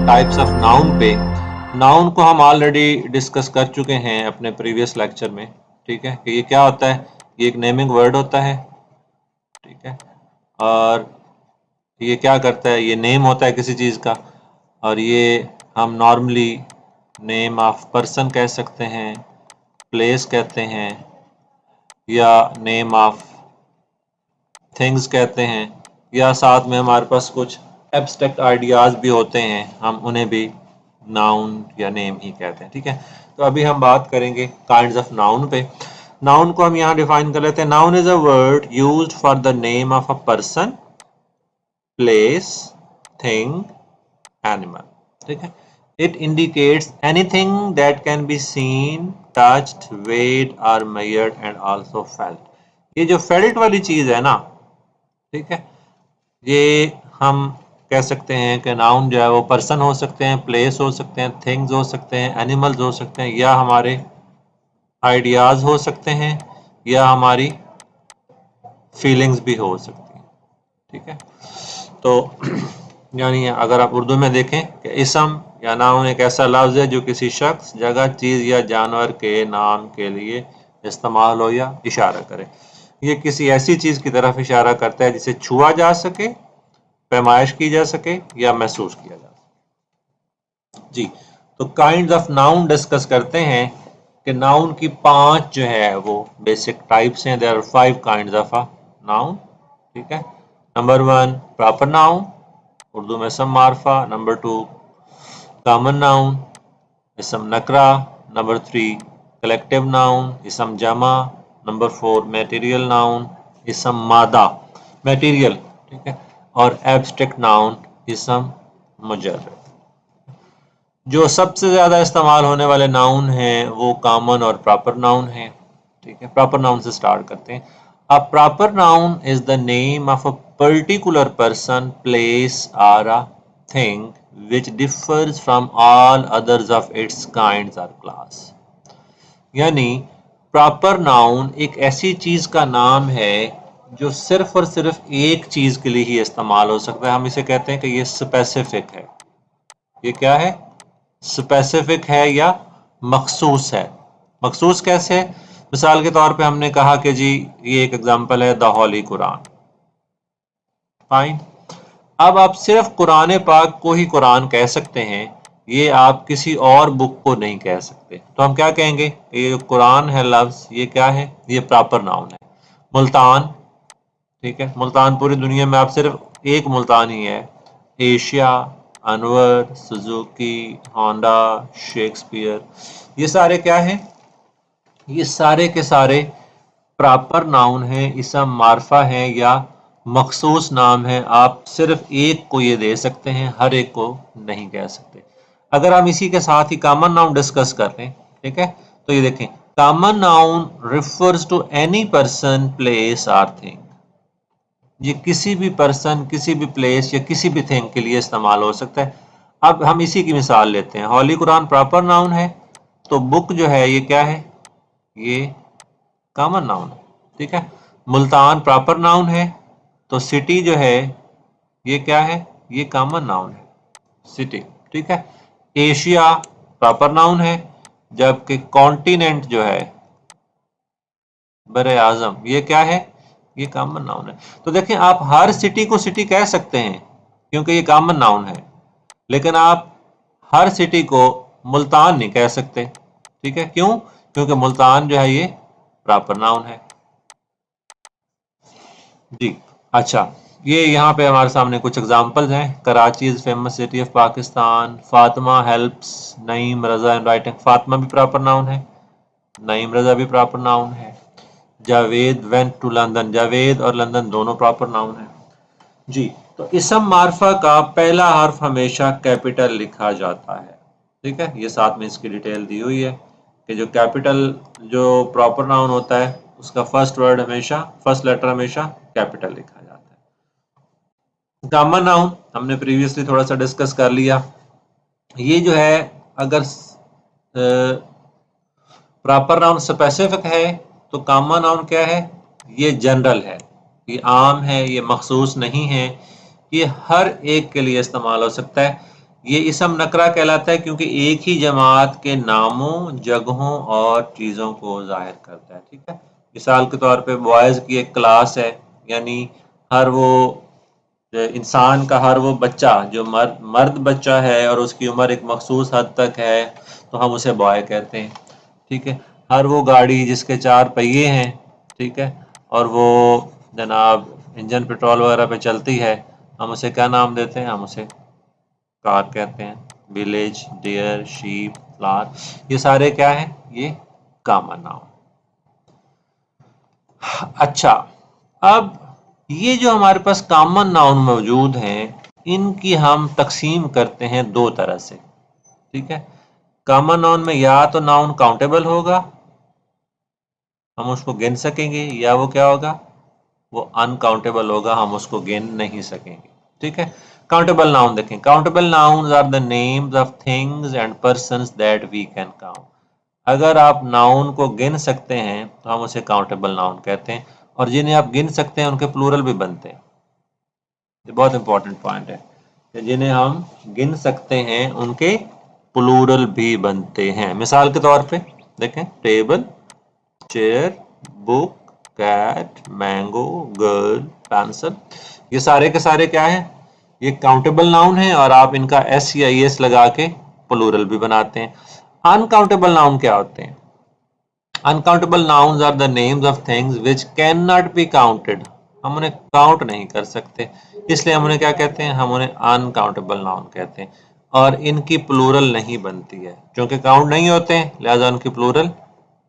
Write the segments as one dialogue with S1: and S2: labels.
S1: Types of noun पे। Noun को हम ऑलरेडी डिस्कस कर चुके हैं अपने प्रीवियस लेक्चर में, ठीक है, कि ये क्या होता है। ये एक नेमिंग वर्ड होता है, ठीक है, और ये क्या करता है, ये नेम होता है किसी चीज़ का, और ये हम नॉर्मली नेम ऑफ पर्सन कह सकते हैं, प्लेस कहते हैं, या नेम ऑफ थिंग्स कहते हैं, या साथ में हमारे पास कुछ एब्स्ट्रैक्ट आइडियाज़ भी होते हैं, हम उन्हें भी नाउन या नेम ही कहते हैं, ठीक है। तो अभी हम बात करेंगे काइंड्स ऑफ नाउन पे। नाउन को हम यहाँ डिफाइन कर लेते हैं। Noun is a word used for the name of a person, place, thing, animal, ठीक है। It indicates anything that can be seen, touched, weight और मेजर्ड एंड आल्सो फेल्ट। ये जो फेल्ट वाली चीज़ है ना, ठीक है, ये हम कह सकते हैं कि नाउन जो है वो पर्सन हो सकते हैं, प्लेस हो सकते हैं, थिंग्स हो सकते हैं, एनिमल्स हो सकते हैं, या हमारे आइडियाज़ हो सकते हैं, या हमारी फीलिंग्स भी हो सकती हैं, ठीक है। तो यानी अगर आप उर्दू में देखें कि इसम या नाउन एक ऐसा लफ्ज़ है जो किसी शख्स, जगह, चीज़ या जानवर के नाम के लिए इस्तेमाल हो या इशारा करे। ये किसी ऐसी चीज़ की तरफ इशारा करता है जिसे छुआ जा सके, पैमाइश की जा सके या महसूस किया जा सके। जी, तो काइंड्स ऑफ नाउन डिस्कस करते हैं कि नाउन की 5 जो है वो बेसिक टाइप्स हैं। There are 5 kinds of a noun, ठीक है। नंबर 1 प्रॉपर नाउन, उर्दू में इसम मारफा। नंबर 2 कॉमन नाउन, इसम नकरा। नंबर 3 कलेक्टिव नाउन, इसम जमा। नंबर 4 मटेरियल नाउन, इसम मादा, मटेरियल, ठीक है। और एब्स्ट्रैक्ट नाउन, इसम मुजर्रद। जो सबसे ज़्यादा इस्तेमाल होने वाले नाउन हैं वो कॉमन और प्रॉपर नाउन हैं, ठीक है। प्रॉपर नाउन से स्टार्ट करते हैं। A proper noun is the name of a particular person, place और a thing which differs from all others of its kinds or class। यानी प्रॉपर नाउन एक ऐसी चीज़ का नाम है जो सिर्फ और सिर्फ एक चीज़ के लिए ही इस्तेमाल हो सकता है। हम इसे कहते हैं कि ये स्पेसिफिक है। ये क्या है? स्पेसिफिक है या मखसूस है। मखसूस कैसे है? मिसाल के तौर पे हमने कहा कि जी ये एक एग्जांपल है, द होली कुरान, फाइन। अब आप सिर्फ कुरान पाक को ही कुरान कह सकते हैं, ये आप किसी और बुक को नहीं कह सकते। तो हम क्या कहेंगे? ये जो कुरान है लफ्ज़, ये क्या है? ये प्रॉपर नाउन है। मुल्तान, ठीक है, मुल्तान पूरी दुनिया में आप सिर्फ एक मुल्तान ही है। Asia, Anwar, Suzuki, Honda, Shakespeare, ये सारे क्या हैं? ये सारे के सारे प्रॉपर नाउन हैं, इसम मारफा हैं या मखसूस नाम है। आप सिर्फ एक को ये दे सकते हैं, हर एक को नहीं कह सकते। अगर हम इसी के साथ ही कॉमन नाउन डिस्कस कर लें, ठीक है, तो ये देखें, common noun refers to any person, place और थिंग। ये किसी भी पर्सन, किसी भी प्लेस या किसी भी थिंग के लिए इस्तेमाल हो सकता है। अब हम इसी की मिसाल लेते हैं। होली कुरान प्रॉपर नाउन है, तो बुक जो है ये क्या है? ये कॉमन नाउन है, ठीक है। मुल्तान प्रॉपर नाउन है, तो सिटी जो है ये क्या है? ये कॉमन नाउन है, सिटी, ठीक है। एशिया प्रॉपर नाउन है, जबकि कॉन्टिनेंट जो है बरे आजम, ये क्या है? ये कॉमन नाउन है। तो देखें, आप हर सिटी को सिटी कह सकते हैं क्योंकि ये कॉमन नाउन है, लेकिन आप हर सिटी को मुल्तान नहीं कह सकते, ठीक है। क्यों? क्योंकि मुल्तान जो है ये प्रॉपर नाउन है। जी, अच्छा, ये यहाँ पे हमारे सामने कुछ एग्जांपल्स हैं। Karachi is famous city of Pakistan. Fatima helps Naeem Raza in writing. Fatima भी प्रॉपर नाउन है, नईम रजा भी प्रॉपर नाउन है। Javed went to London, Javed और लंदन दोनों प्रॉपर नाउन है। जी, तो इसम मार्फा का पहला हर्फ हमेशा कैपिटल लिखा जाता है, ठीक है। ये साथ में इसकी डिटेल दी हुई है कि जो कैपिटल, जो प्रॉपर नाउन होता है उसका फर्स्ट वर्ड हमेशा, फर्स्ट लेटर हमेशा कैपिटल लिखा जाता है। कॉमन नाउन हमने प्रीवियसली थोड़ा सा डिस्कस कर लिया। ये जो है, अगर प्रॉपर नाउन स्पेसिफिक है तो कॉमन नाउन क्या है? ये जनरल है, ये आम है, ये मखसूस नहीं है। ये हर एक के लिए इस्तेमाल हो सकता है। ये इसम नकरा कहलाता है क्योंकि एक ही जमात के नामों, जगहों और चीज़ों को ज़ाहिर करता है। ठीक है, मिसाल के तौर पे बॉयज़ की एक क्लास है, यानी हर वो इंसान का हर वो बच्चा जो मर्द बच्चा है और उसकी उम्र एक मखसूस हद तक है तो हम उसे बॉय कहते हैं। ठीक है, हर वो गाड़ी जिसके 4 पहिए हैं, ठीक है, और वो जनाब इंजन पेट्रोल वगैरह पे चलती है, हम उसे क्या नाम देते हैं? हम उसे कार कहते हैं। विलेज, डियर, शीप, फ्लावर, ये सारे क्या हैं? ये कॉमन नाउन। अच्छा, अब ये जो हमारे पास कॉमन नाउन मौजूद हैं, इनकी हम तकसीम करते हैं दो तरह से। ठीक है, कॉमन नाउन में या तो नाउन काउंटेबल होगा, हम उसको गिन सकेंगे, या वो क्या होगा? वो अनकाउंटेबल होगा, हम उसको गिन नहीं सकेंगे। ठीक है, काउंटेबल नाउन देखें। Countable nouns are the names of things and persons that we can count. अगर आप नाउन को गिन सकते हैं तो हम उसे काउंटेबल नाउन कहते हैं, और जिन्हें आप गिन सकते हैं उनके प्लूरल भी बनते हैं। ये बहुत इंपॉर्टेंट पॉइंट है कि जिन्हें हम गिन सकते हैं उनके प्लूरल भी बनते हैं। मिसाल के तौर पे देखें, table, chair, book, cat, mango, girl, pencil, ये सारे के सारे क्या हैं? ये काउंटेबल नाउन है, और आप इनका एस या एस लगा के प्लूरल भी बनाते हैं। अनकाउंटेबल नाउन क्या होते हैं? Uncountable nouns are the names of things which can not be counted. हम उन्हें काउंट नहीं कर सकते, इसलिए हम उन्हें क्या कहते हैं? हम उन्हें अनकाउंटेबल नाउन कहते हैं, और इनकी प्लूरल नहीं बनती है क्योंकि काउंट नहीं होते हैं, लिहाजा उनकी प्लूरल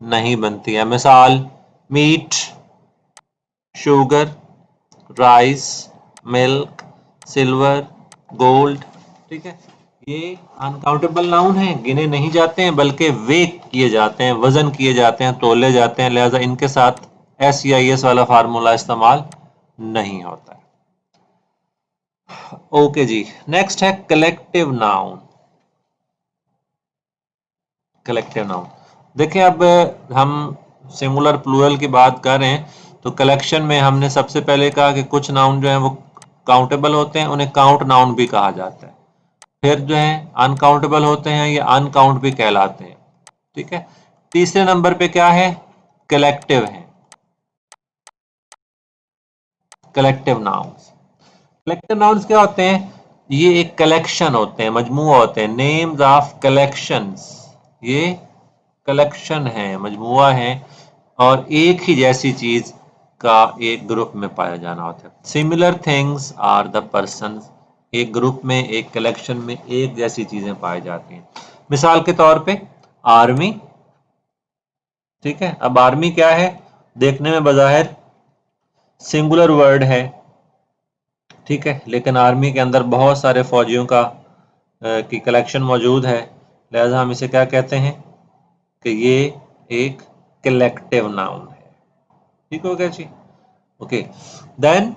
S1: नहीं बनती है। मिसाल, meat, sugar, rice, milk, silver, gold. ठीक है, ये अनकाउंटेबल नाउन है, गिने नहीं जाते हैं, बल्कि वेट किए जाते हैं, वजन किए जाते हैं, तोले जाते हैं, लिहाजा इनके साथ एस या एस वाला फार्मूला इस्तेमाल नहीं होता है। ओके जी, नेक्स्ट है कलेक्टिव नाउन। कलेक्टिव नाउन देखें, अब हम सिंगुलर प्लूरल की बात कर रहे हैं तो कलेक्शन में हमने सबसे पहले कहा कि कुछ नाउन जो हैं वो काउंटेबल होते हैं, उन्हें काउंट नाउन भी कहा जाता है। फिर जो है अनकाउंटेबल होते हैं, ये अनकाउंट भी कहलाते हैं। ठीक है, तीसरे नंबर पे क्या है? कलेक्टिव है, कलेक्टिव नाउन्स। कलेक्टिव नाउन्स क्या होते हैं? ये एक कलेक्शन होते हैं, मजमुआ होते हैं, नेम्स ऑफ कलेक्शंस। ये कलेक्शन है, मजमुआ है, और एक ही जैसी चीज का एक ग्रुप में पाया जाना होता है। Similar things are the persons. एक ग्रुप में, एक कलेक्शन में एक जैसी चीजें पाई जाती हैं। मिसाल के तौर पे आर्मी। ठीक है, अब आर्मी क्या है? देखने में बज़ाहिर सिंगुलर वर्ड है, ठीक है, लेकिन आर्मी के अंदर बहुत सारे फौजियों का की कलेक्शन मौजूद है, लिहाजा हम इसे क्या कहते हैं? कि ये एक कलेक्टिव नाउन है। ठीक हो गया जी? ओके, देन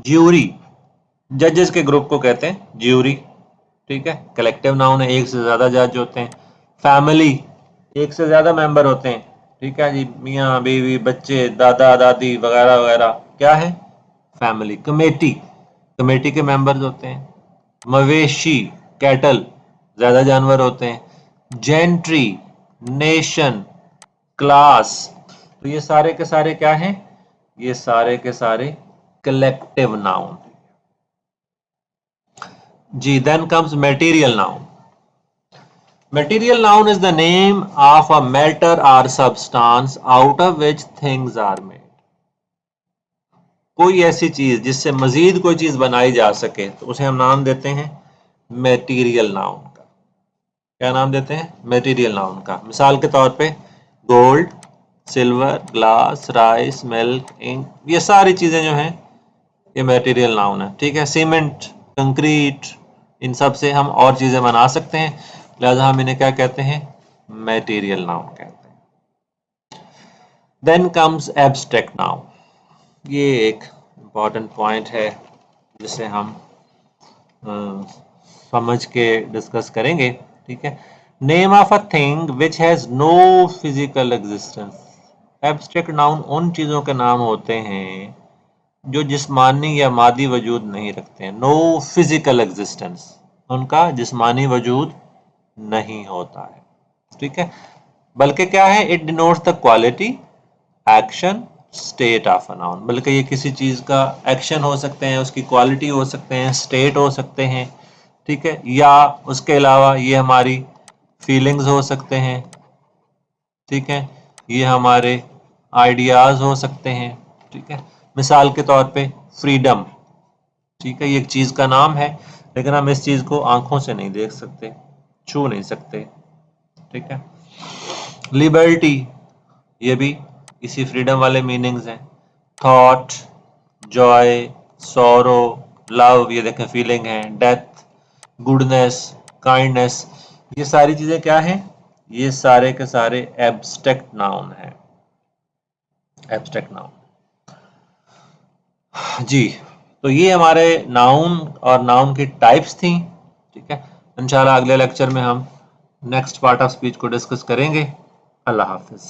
S1: ज्यूरी, जजेस के ग्रुप को कहते हैं ज्यूरी। ठीक है, कलेक्टिव नाउन है, एक से ज्यादा जज होते हैं। फैमिली, एक से ज्यादा मेंबर होते हैं। ठीक है जी, मियाँ बीवी, बच्चे, दादा दादी वगैरह वगैरह, क्या है? फैमिली। कमेटी, कमेटी के मेंबर्स होते हैं। मवेशी, कैटल, ज्यादा जानवर होते हैं। जेंट्री, नेशन, क्लास, तो ये सारे के सारे क्या हैं? ये सारे के सारे कलेक्टिव नाउन जी। Then comes material noun. Material noun is the name of a matter or substance out of which things are made. कोई ऐसी चीज जिससे मजीद कोई चीज बनाई जा सके तो उसे हम नाम देते हैं मेटीरियल नाउन का। क्या नाम देते हैं? मेटीरियल नाउन का। मिसाल के तौर पे gold, silver, glass, rice, milk, ink, ये सारी चीजें जो हैं ये मेटीरियल नाउन है। ठीक है, सीमेंट, कंक्रीट, इन सब से हम और चीजें बना सकते हैं, लिहाजा हम इन्हें क्या कहते हैं? मेटीरियल नाउन कहते हैं। Then comes abstract noun. ये एक इम्पॉर्टेंट पॉइंट है जिसे हम समझ के डिस्कस करेंगे। ठीक है, name of a thing which has no physical existence. Abstract noun उन चीजों के नाम होते हैं जो जिस्मानी या मादी वजूद नहीं रखते हैं, नो फिजिकल एग्जिस्टेंस, उनका जिस्मानी वजूद नहीं होता है, ठीक है। बल्कि क्या है, it denotes the quality, action, state of a noun, बल्कि ये किसी चीज का एक्शन हो सकते हैं, उसकी क्वालिटी हो सकते हैं, स्टेट हो सकते हैं, ठीक है, या उसके अलावा ये हमारी फीलिंग्स हो सकते हैं, ठीक है, ये हमारे आइडियाज हो सकते हैं, ठीक है। मिसाल के तौर पे फ्रीडम, ठीक है, ये एक चीज का नाम है, लेकिन हम इस चीज को आंखों से नहीं देख सकते, छू नहीं सकते, ठीक है। लिबर्टी, ये भी इसी फ्रीडम वाले मीनिंग्स हैं। थॉट, जॉय, सॉरो, लव, ये देखें फीलिंग है। डेथ, गुडनेस, काइंडनेस, ये सारी चीजें क्या हैं, ये सारे के सारे एब्स्ट्रैक्ट नाउन है, एब्स्ट्रैक्ट नाउन। जी, तो ये हमारे नाउन और नाउन की टाइप्स थी, ठीक है। इंशाल्लाह अगले लेक्चर में हम नेक्स्ट पार्ट ऑफ स्पीच को डिस्कस करेंगे। अल्लाह हाफिज।